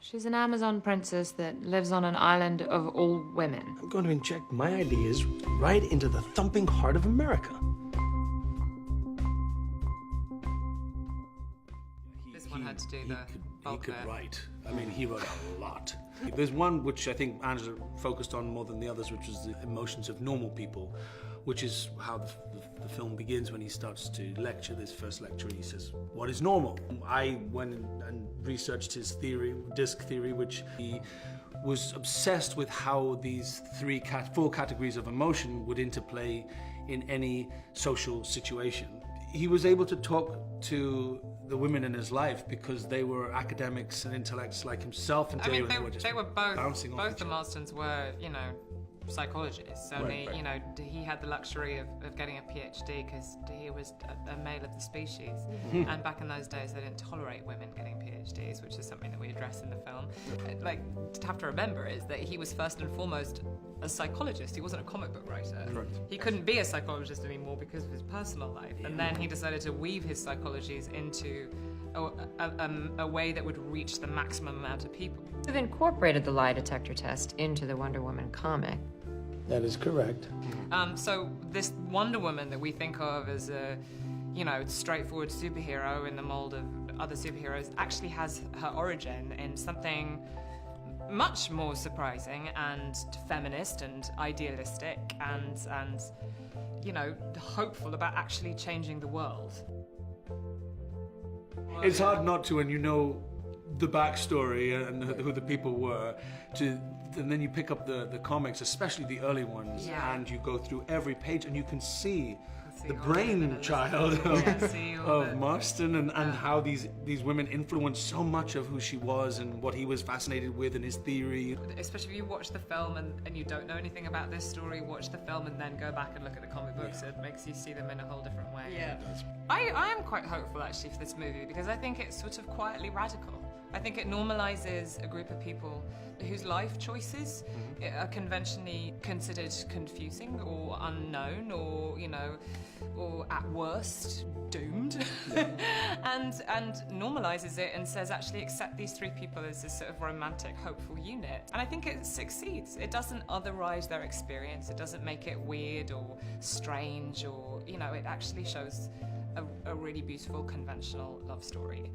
She's an Amazon princess that lives on an island of all women. I'm going to inject my ideas right into the thumping heart of America. This one had to do the bulk He could of it. write. I mean, he wrote a lot. There's one which I think Angela focused on more than the others, which was the emotions of normal people, which is how the film begins when he starts to lecture this first lecture, and he says, "What is normal?" I went and researched his theory, disc theory, which he was obsessed with how these four categories of emotion would interplay in any social situation. He was able to talk to the women in his life because they were academics and intellects like himself, and I mean, just they were both bouncing off both each the other. Marstons were, psychologists. Only, Right. he had the luxury of getting a PhD because he was a male of the species. And back in those days, they didn't tolerate women getting PhDs, which is something that we address in the film. Like, to have to remember is that he was first and foremost a psychologist. He wasn't a comic book writer. Correct. He couldn't be a psychologist anymore because of his personal life. And then he decided to weave his psychologies into a way that would reach the maximum amount of people. They've incorporated the lie detector test into the Wonder Woman comic. That is correct. So this Wonder Woman that we think of as a, straightforward superhero in the mold of other superheroes actually has her origin in something much more surprising and feminist and idealistic and hopeful about actually changing the world. It's hard not to, when you know the backstory and who the people were, and then you pick up the comics, especially the early ones, and you go through every page and you can see the brainchild of Marston and how these women influenced so much of who she was and what he was fascinated with and his theory. Especially if you watch the film and you don't know anything about this story, watch the film and then go back and look at the comic books. It makes you see them in a whole different way. Yeah. I am quite hopeful actually for this movie because I think it's sort of quietly radical. I think it normalizes a group of people whose life choices are conventionally considered confusing or unknown or at worst doomed, and normalizes it and says actually accept these three people as this sort of romantic, hopeful unit. And I think it succeeds. It doesn't otherize their experience. It doesn't make it weird or strange or it actually shows a really beautiful conventional love story.